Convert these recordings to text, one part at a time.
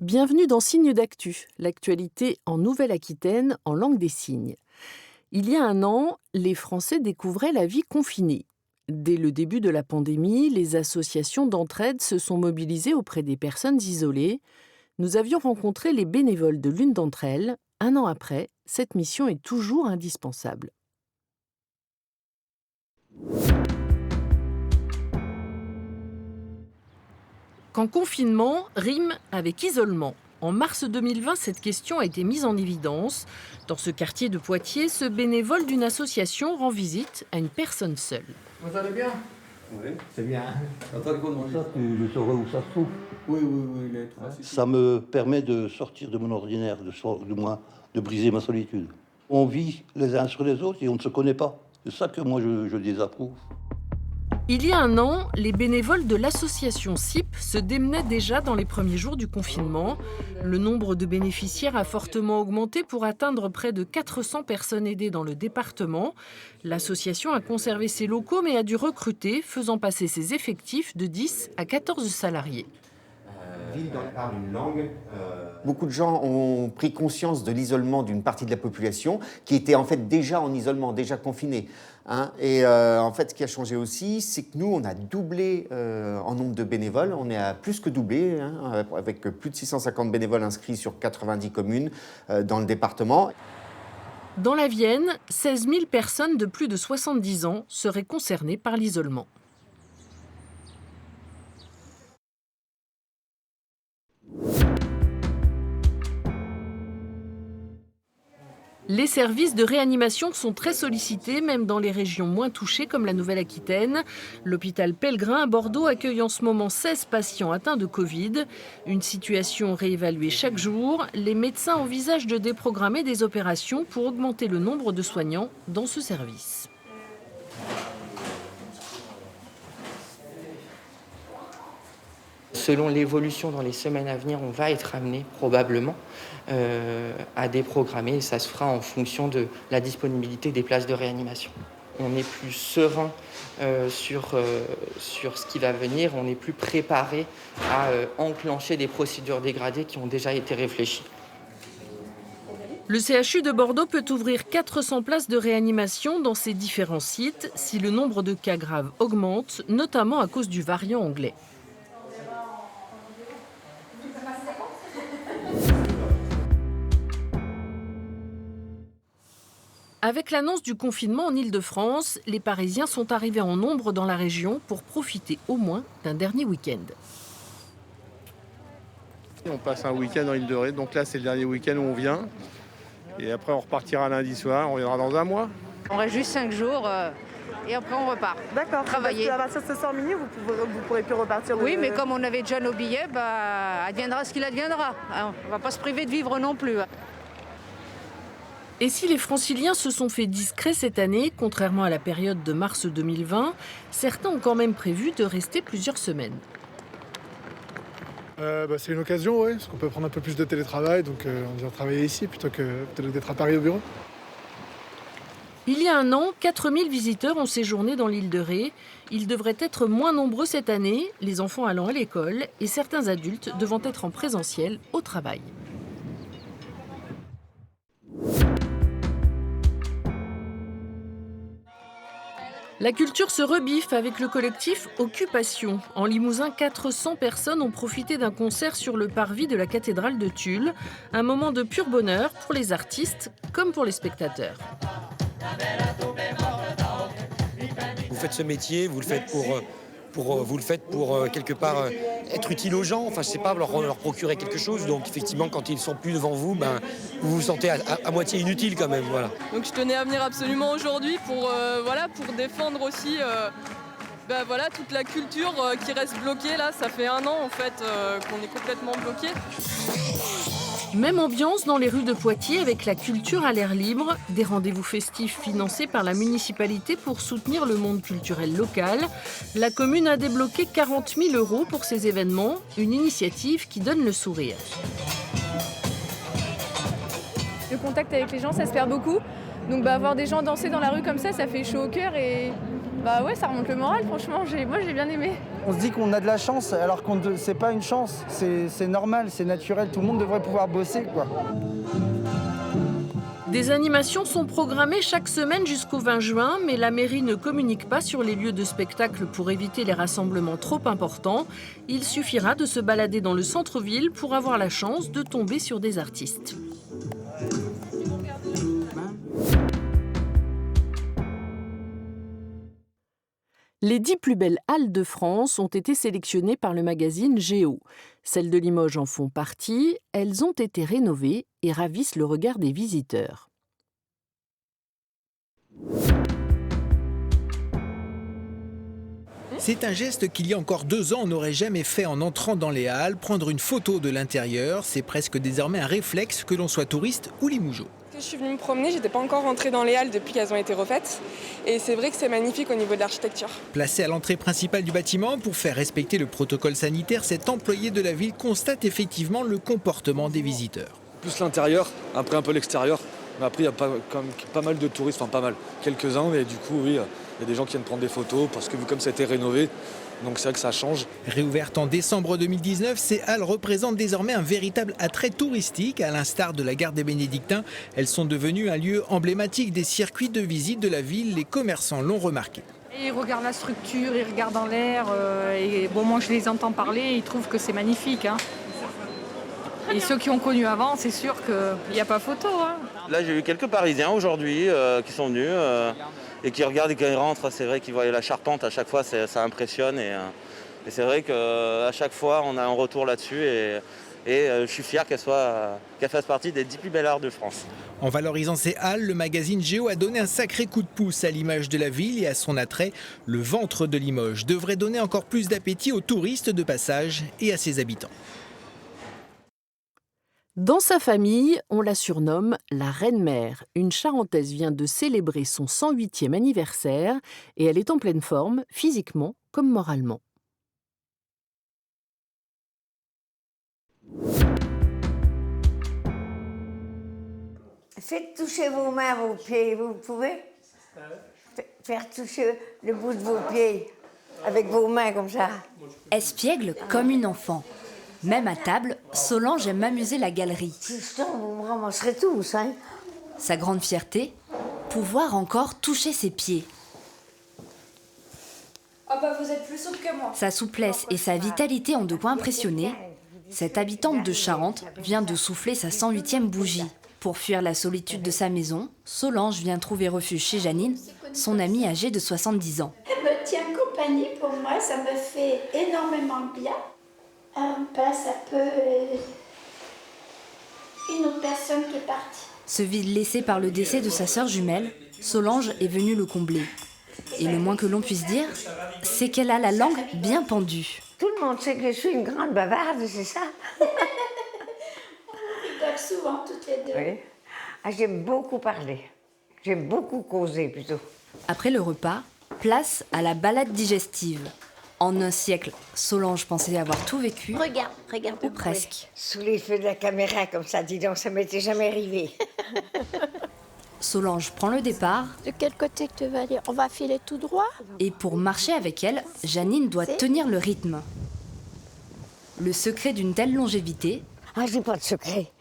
Bienvenue dans Signes d'actu, l'actualité en Nouvelle-Aquitaine en langue des signes. Il y a un an, les Français découvraient la vie confinée. Dès le début de la pandémie, les associations d'entraide se sont mobilisées auprès des personnes isolées. Nous avions rencontré les bénévoles de l'une d'entre elles. Un an après, cette mission est toujours indispensable. Quand confinement rime avec isolement. En mars 2020, cette question a été mise en évidence. Dans ce quartier de Poitiers, ce bénévole d'une association rend visite à une personne seule. Vous allez bien? Oui. C'est bien. Attends, comment ça, je saurais où ça se trouve. Oui, il est facile. Ça me permet de sortir de mon ordinaire, de briser ma solitude. On vit les uns sur les autres et on ne se connaît pas. C'est ça que moi je désapprouve. Il y a un an, les bénévoles de l'association CIP se démenaient déjà dans les premiers jours du confinement. Le nombre de bénéficiaires a fortement augmenté pour atteindre près de 400 personnes aidées dans le département. L'association a conservé ses locaux mais a dû recruter, faisant passer ses effectifs de 10 à 14 salariés. Ville dont on parle une langue. Beaucoup de gens ont pris conscience de l'isolement d'une partie de la population qui était en fait déjà en isolement, déjà confinée. Et en fait, ce qui a changé aussi, c'est que nous, on a doublé en nombre de bénévoles. On est à plus que doublé, avec plus de 650 bénévoles inscrits sur 90 communes dans le département. Dans la Vienne, 16 000 personnes de plus de 70 ans seraient concernées par l'isolement. Les services de réanimation sont très sollicités, même dans les régions moins touchées comme la Nouvelle-Aquitaine. L'hôpital Pellegrin à Bordeaux accueille en ce moment 16 patients atteints de Covid. Une situation réévaluée chaque jour. Les médecins envisagent de déprogrammer des opérations pour augmenter le nombre de soignants dans ce service. Selon l'évolution dans les semaines à venir, on va être amené probablement à déprogrammer et ça se fera en fonction de la disponibilité des places de réanimation. On est plus serein sur ce qui va venir, on est plus préparé à enclencher des procédures dégradées qui ont déjà été réfléchies. Le CHU de Bordeaux peut ouvrir 400 places de réanimation dans ses différents sites si le nombre de cas graves augmente, notamment à cause du variant anglais. Avec l'annonce du confinement en Île-de-France, les Parisiens sont arrivés en nombre dans la région pour profiter au moins d'un dernier week-end. On passe un week-end en Île-de-Ré, donc là c'est le dernier week-end où on vient. Et après on repartira lundi soir, on reviendra dans un mois. On reste juste 5 jours et après on repart. D'accord, travailler. À partir de ce soir minuit, vous pourrez plus repartir. Oui, mais comme on avait déjà nos billets, adviendra ce qu'il adviendra. On ne va pas se priver de vivre non plus. Et si les franciliens se sont fait discrets cette année, contrairement à la période de mars 2020, certains ont quand même prévu de rester plusieurs semaines. C'est une occasion, oui, parce qu'on peut prendre un peu plus de télétravail, donc on vient travailler ici plutôt que d'être à Paris au bureau. Il y a un an, 4000 visiteurs ont séjourné dans l'île de Ré. Ils devraient être moins nombreux cette année, les enfants allant à l'école et certains adultes devant être en présentiel au travail. La culture se rebiffe avec le collectif Occupation. En Limousin, 400 personnes ont profité d'un concert sur le parvis de la cathédrale de Tulle. Un moment de pur bonheur pour les artistes comme pour les spectateurs. Vous faites ce métier, vous le faites pour quelque part être utile aux gens, enfin je sais pas, leur procurer quelque chose. Donc effectivement quand ils sont plus devant vous, vous vous sentez à moitié inutile quand même, voilà. Donc je tenais à venir absolument aujourd'hui pour défendre aussi toute la culture qui reste bloquée là. Ça fait un an en fait qu'on est complètement bloqué. Même ambiance dans les rues de Poitiers avec la culture à l'air libre, des rendez-vous festifs financés par la municipalité pour soutenir le monde culturel local. La commune a débloqué 40 000 € pour ces événements, une initiative qui donne le sourire. Le contact avec les gens, ça se perd beaucoup. Donc voir des gens danser dans la rue comme ça fait chaud au cœur et ouais, ça remonte le moral, franchement, moi j'ai bien aimé. On se dit qu'on a de la chance alors que c'est pas une chance, c'est normal, c'est naturel, tout le monde devrait pouvoir bosser, quoi. Des animations sont programmées chaque semaine jusqu'au 20 juin, mais la mairie ne communique pas sur les lieux de spectacle pour éviter les rassemblements trop importants. Il suffira de se balader dans le centre-ville pour avoir la chance de tomber sur des artistes. Les 10 plus belles halles de France ont été sélectionnées par le magazine Géo. Celles de Limoges en font partie. Elles ont été rénovées et ravissent le regard des visiteurs. C'est un geste qu'il y a encore 2 ans on n'aurait jamais fait en entrant dans les halles. Prendre une photo de l'intérieur, c'est presque désormais un réflexe que l'on soit touriste ou limougeau. Je suis venue me promener, j'étais pas encore rentrée dans les halles depuis qu'elles ont été refaites. Et c'est vrai que c'est magnifique au niveau de l'architecture. Placé à l'entrée principale du bâtiment pour faire respecter le protocole sanitaire, cet employé de la ville constate effectivement le comportement des visiteurs. Plus l'intérieur, après un peu l'extérieur. Mais après, il y a pas mal de touristes, enfin pas mal, quelques-uns, mais du coup, oui, il y a des gens qui viennent prendre des photos parce que vu comme ça a été rénové, donc c'est vrai que ça change. Réouvertes en décembre 2019, ces halles représentent désormais un véritable attrait touristique. À l'instar de la gare des Bénédictins, elles sont devenues un lieu emblématique des circuits de visite de la ville. Les commerçants l'ont remarqué. Ils regardent la structure, ils regardent dans l'air, et bon, moi je les entends parler, ils trouvent que c'est magnifique. Hein. Et ceux qui ont connu avant, c'est sûr qu'il n'y a pas photo. Hein. Là, j'ai eu quelques Parisiens aujourd'hui qui sont venus et qui regardent et quand ils rentrent, c'est vrai qu'ils voient la charpente à chaque fois, ça impressionne. Et c'est vrai qu'à chaque fois, on a un retour là-dessus et je suis fier qu'elle fasse partie des 10 plus belles halles de France. En valorisant ces halles, le magazine Géo a donné un sacré coup de pouce à l'image de la ville et à son attrait. Le ventre de Limoges devrait donner encore plus d'appétit aux touristes de passage et à ses habitants. Dans sa famille, on la surnomme la Reine-Mère. Une Charentaise vient de célébrer son 108e anniversaire et elle est en pleine forme, physiquement comme moralement. Faites toucher vos mains, vos pieds, vous pouvez faire toucher le bout de vos pieds avec vos mains comme ça. Espiègle comme une enfant. Même à table, Solange aime amuser la galerie. Justement, vous me ramasserez tous, hein. Sa grande fierté, pouvoir encore toucher ses pieds. Oh vous êtes plus souple que moi. Sa souplesse et sa vitalité ont de quoi impressionner. Cette habitante de Charente vient de souffler sa 108e bougie. Pour fuir la solitude de sa maison, Solange vient trouver refuge chez Janine, son amie âgée de 70 ans. Elle me tient compagnie pour moi, ça me fait énormément bien. Ça peut... Une autre personne qui est partie. Ce vide laissé par le décès de sa sœur jumelle, Solange est venue le combler. Et le moins que l'on puisse dire, c'est qu'elle a la langue bien pendue. Tout le monde sait que je suis une grande bavarde, c'est ça? On rigole souvent toutes les deux. Oui. J'aime beaucoup parler. J'aime beaucoup causer plutôt. Après le repas, place à la balade digestive. En un siècle, Solange pensait avoir tout vécu. Regarde. Ou presque. Sous les feux de la caméra, comme ça, dis donc, ça m'était jamais arrivé. Solange prend le départ. De quel côté tu vas aller? On va filer tout droit? Et pour marcher avec elle, Janine doit tenir le rythme. Le secret d'une telle longévité... j'ai pas de secret.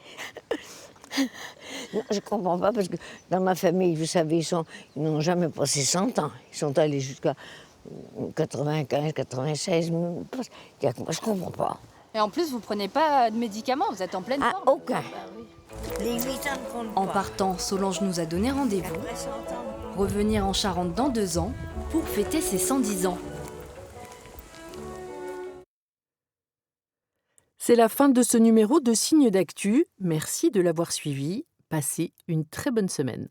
Non, je comprends pas, parce que dans ma famille, vous savez, ils n'ont jamais passé 100 ans. Ils sont allés jusqu'à 95, 96. Je comprends pas. Et en plus, vous prenez pas de médicaments, vous êtes en pleine forme. Aucun. Les 8 ans ne comptent pas. En partant, Solange nous a donné rendez-vous. Revenir en Charente dans 2 ans pour fêter ses 110 ans. C'est la fin de ce numéro de Signes d'actu. Merci de l'avoir suivi. Passez une très bonne semaine.